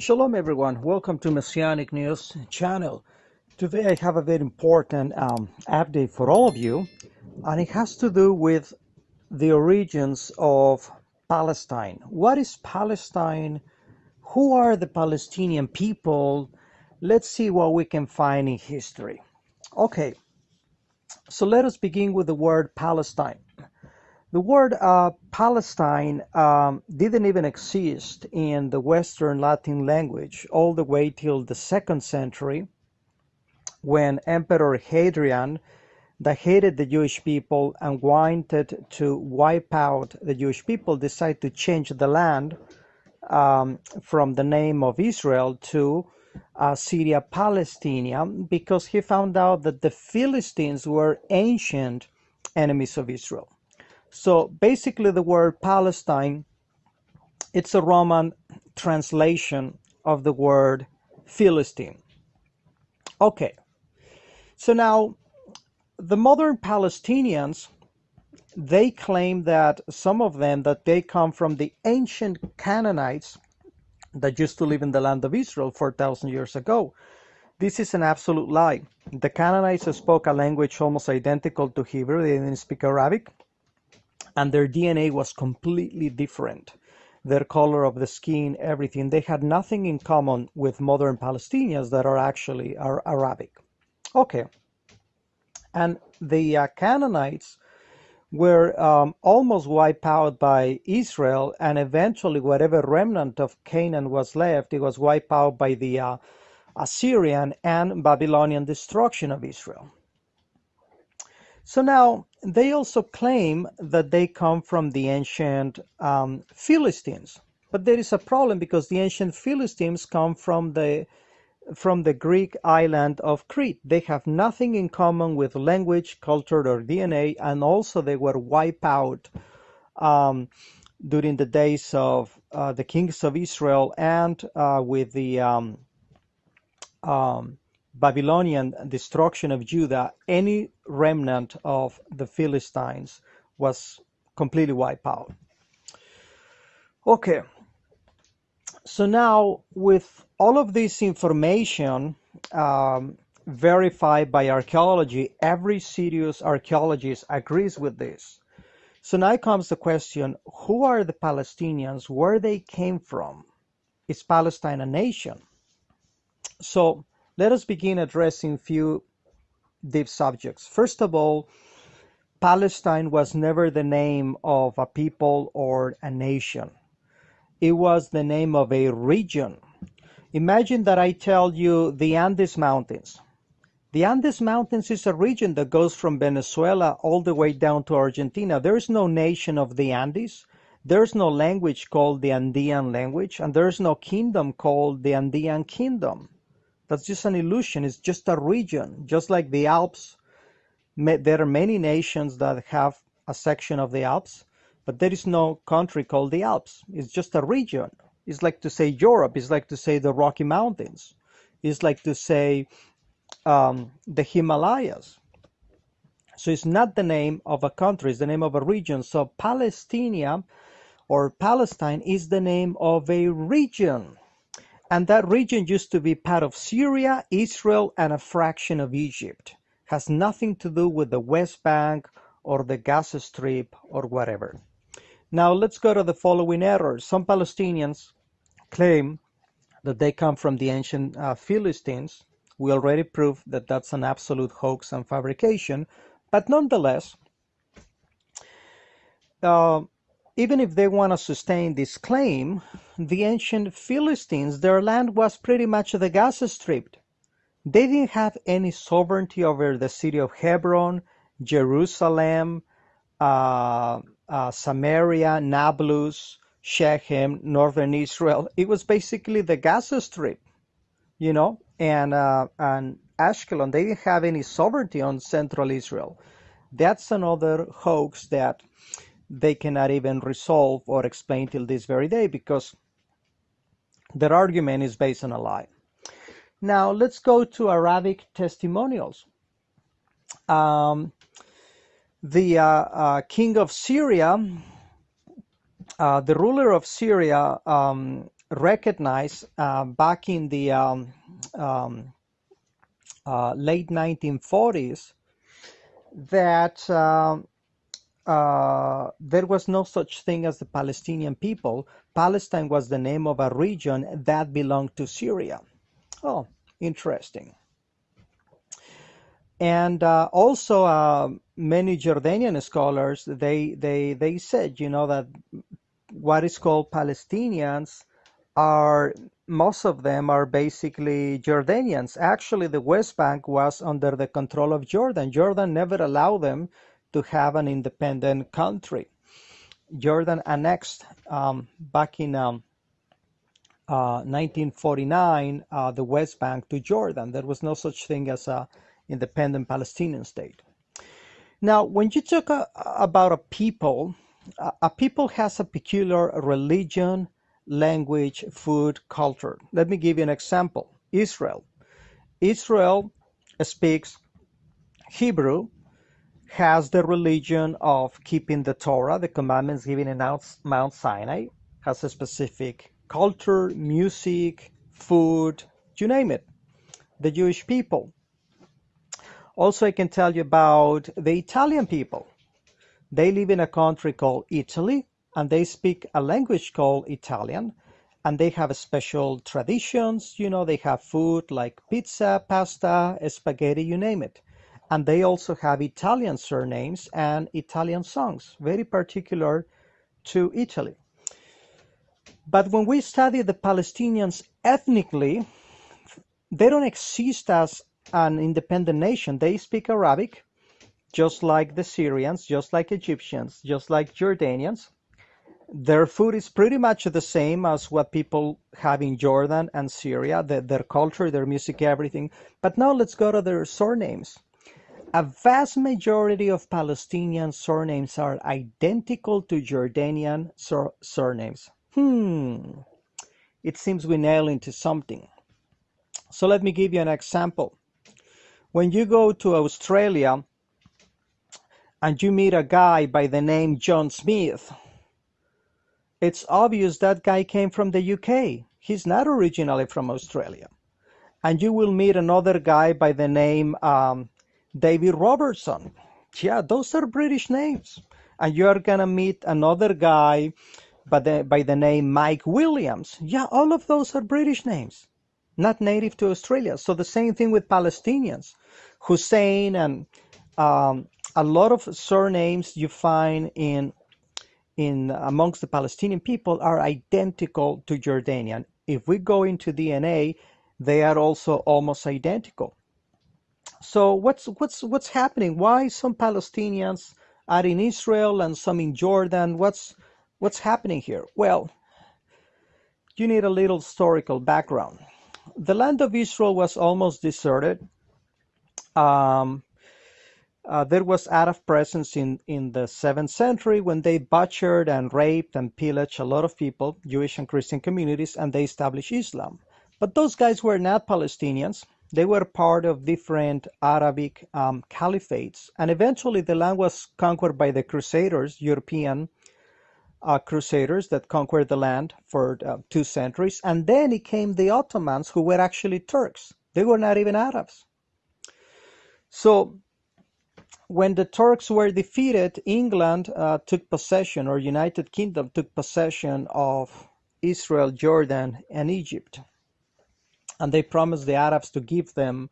Shalom everyone, welcome to Messianic News channel. Today I have a very important update for all of you, and it has to do with the origins of Palestine. What is Palestine? Who are the Palestinian people? Let's see what we can find in history. Okay, so let us begin with the word Palestine. The word Palestine didn't even exist in the Western Latin language all the way till the 2nd century, when Emperor Hadrian, that hated the Jewish people and wanted to wipe out the Jewish people, decided to change the land from the name of Israel to Syria Palestinia, because he found out that the Philistines were ancient enemies of Israel. So basically the word Palestine, it's a Roman translation of the word Philistine. Okay, so now the modern Palestinians, they claim that some of them, that they come from the ancient Canaanites that used to live in the land of Israel 4,000 years ago. This is an absolute lie. The Canaanites spoke a language almost identical to Hebrew. They didn't speak Arabic. And their DNA was completely different. Their color of the skin, everything. They had nothing in common with modern Palestinians that are Arabic. Okay. And the Canaanites were almost wiped out by Israel, and eventually whatever remnant of Canaan was left, it was wiped out by the Assyrian and Babylonian destruction of Israel. So now they also claim that they come from the ancient Philistines, but there is a problem because the ancient Philistines come from the Greek island of Crete. They have nothing in common with language, culture, or DNA, and also they were wiped out during the days of the kings of Israel and with the Babylonian destruction of Judah. Any remnant of the Philistines was completely wiped out. Okay, so now with all of this information verified by archaeology, every serious archaeologist agrees with this. So now comes the question, who are the Palestinians? Where they came from? Is Palestine a nation? So let us begin addressing a few deep subjects. First of all, Palestine was never the name of a people or a nation. It was the name of a region. Imagine that I tell you the Andes Mountains. The Andes Mountains is a region that goes from Venezuela all the way down to Argentina. There is no nation of the Andes. There's no language called the Andean language, and there's no kingdom called the Andean kingdom. That's just an illusion. It's just a region, just like the Alps. There are many nations that have a section of the Alps, but there is no country called the Alps. It's just a region. It's like to say Europe. It's like to say the Rocky Mountains. It's like to say the Himalayas. So it's not the name of a country. It's the name of a region. So Palestina or Palestine is the name of a region. And that region used to be part of Syria, Israel, and a fraction of Egypt. Has nothing to do with the West Bank or the Gaza Strip or whatever. Now let's go to the following errors. Some Palestinians claim that they come from the ancient Philistines. We already proved that that's an absolute hoax and fabrication. But nonetheless, even if they want to sustain this claim, the ancient Philistines, their land was pretty much the Gaza Strip. They didn't have any sovereignty over the city of Hebron, Jerusalem, Samaria, Nablus, Shechem, northern Israel. It was basically the Gaza Strip, and Ashkelon. They didn't have any sovereignty on central Israel. That's another hoax that they cannot even resolve or explain till this very day, because their argument is based on a lie. Now let's go to Arabic testimonials. The king of Syria, the ruler of Syria, recognized back in the late 1940s that there was no such thing as the Palestinian people. Palestine was the name of a region that belonged to Syria. Oh, interesting. And also, many Jordanian scholars they said, you know, that what is called Palestinians are, most of them are basically Jordanians. Actually, the West Bank was under the control of Jordan. Jordan never allowed them to have an independent country. Jordan annexed back in 1949 the West Bank to Jordan. There was no such thing as a independent Palestinian state. Now, when you talk about a people has a peculiar religion, language, food, culture. Let me give you an example. Israel. Israel speaks Hebrew, has the religion of keeping the Torah, the commandments given in Mount Sinai, has a specific culture, music, food, you name it. The Jewish people. Also, I can tell you about the Italian people. They live in a country called Italy, and they speak a language called Italian, and they have special traditions. You know, they have food like pizza, pasta, spaghetti, you name it. And they also have Italian surnames and Italian songs, very particular to Italy. But when we study the Palestinians ethnically, they don't exist as an independent nation. They speak Arabic, just like the Syrians, just like Egyptians, just like Jordanians. Their food is pretty much the same as what people have in Jordan and Syria, their culture, their music, everything. But now let's go to their surnames. A vast majority of Palestinian surnames are identical to Jordanian surnames. It seems we nail into something. So let me give you an example. When you go to Australia and you meet a guy by the name John Smith, it's obvious that guy came from the UK. He's not originally from Australia. And you will meet another guy by the name David Robertson. Yeah, those are British names. And you're going to meet another guy by the name Mike Williams. Yeah, all of those are British names, not native to Australia. So the same thing with Palestinians. Hussein and a lot of surnames you find in amongst the Palestinian people are identical to Jordanian. If we go into DNA, they are also almost identical. So what's happening? Why some Palestinians are in Israel and some in Jordan? What's happening here? Well, you need a little historical background. The land of Israel was almost deserted. There was Arab presence in the 7th century when they butchered and raped and pillaged a lot of people, Jewish and Christian communities, and they established Islam. But those guys were not Palestinians. They were part of different Arabic caliphates. And eventually the land was conquered by the Crusaders, European Crusaders that conquered the land for 2 centuries. And then it came the Ottomans, who were actually Turks. They were not even Arabs. So when the Turks were defeated, England took possession, or United Kingdom took possession of Israel, Jordan, and Egypt. And they promised the Arabs to give them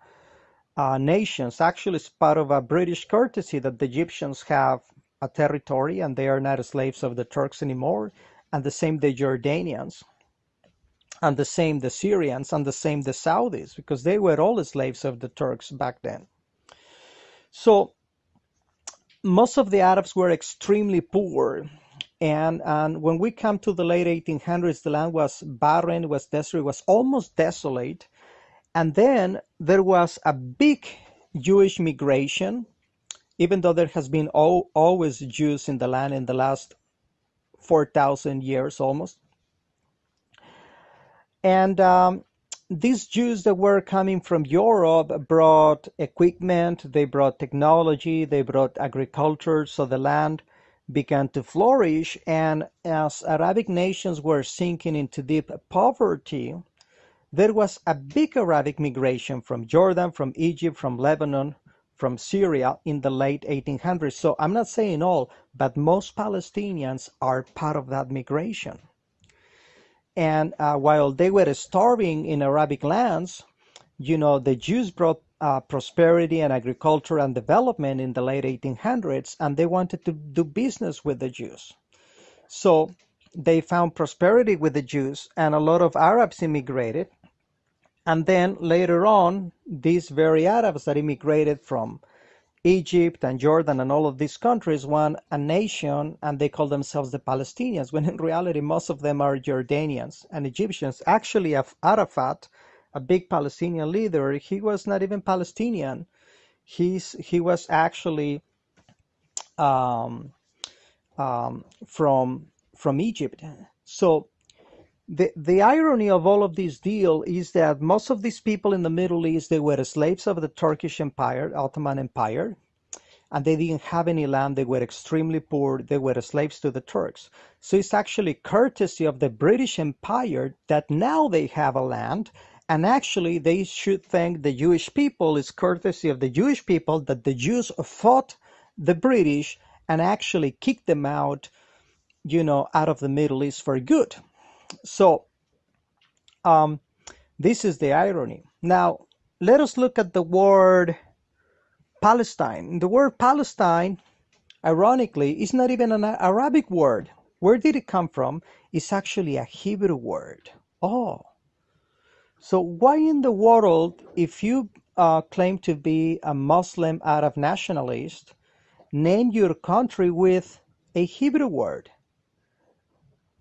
nations. Actually, it's part of a British courtesy that the Egyptians have a territory and they are not slaves of the Turks anymore. And the same the Jordanians, and the same the Syrians, and the same the Saudis, because they were all slaves of the Turks back then. So most of the Arabs were extremely poor. And when we come to the late 1800s, the land was barren, was desolate, was almost desolate. And then there was a big Jewish migration, even though there has been always Jews in the land in the last 4,000 years almost. And these Jews that were coming from Europe brought equipment, they brought technology, they brought agriculture, so the land began to flourish, and as Arabic nations were sinking into deep poverty, there was a big Arabic migration from Jordan, from Egypt, from Lebanon, from Syria in the late 1800s. So I'm not saying all, but most Palestinians are part of that migration. And while they were starving in Arabic lands, the Jews brought prosperity and agriculture and development in the late 1800s, and they wanted to do business with the Jews. So they found prosperity with the Jews, and a lot of Arabs immigrated. And then later on, these very Arabs that immigrated from Egypt and Jordan and all of these countries want a nation, and they call themselves the Palestinians, when in reality most of them are Jordanians and Egyptians. Actually, Arafat, a big Palestinian leader, he was not even Palestinian. He was actually from Egypt. So the irony of all of this deal is that most of these people in the Middle East, they were slaves of the Turkish Empire, Ottoman Empire, and they didn't have any land. They were extremely poor. They were slaves to the Turks. So it's actually courtesy of the British Empire that now they have a land, and actually they should thank the Jewish people. It's courtesy of the Jewish people that the Jews fought the British and actually kicked them out, out of the Middle East for good. So this is the irony. Now, let us look at the word Palestine. The word Palestine, ironically, is not even an Arabic word. Where did it come from? It's actually a Hebrew word. Oh. So why in the world, if you claim to be a Muslim Arab nationalist, name your country with a Hebrew word?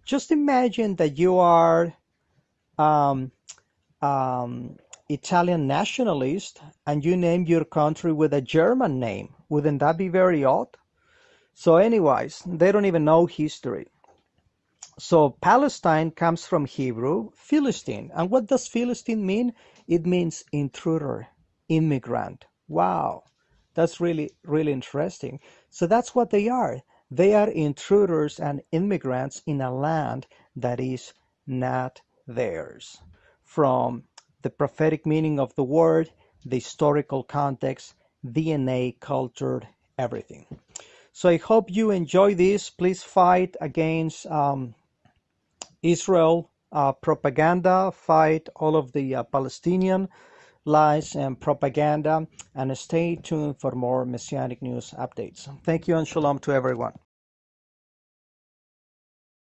Just imagine that you are Italian nationalist and you name your country with a German name. Wouldn't that be very odd? So anyways, they don't even know history. So Palestine comes from Hebrew, Philistine. And what does Philistine mean? It means intruder, immigrant. Wow, that's really, really interesting. So that's what they are. They are intruders and immigrants in a land that is not theirs. From the prophetic meaning of the word, the historical context, DNA, culture, everything. So I hope you enjoy this. Please fight against Israel propaganda, fight all of the Palestinian lies and propaganda, and stay tuned for more Messianic news updates. Thank you and shalom to everyone.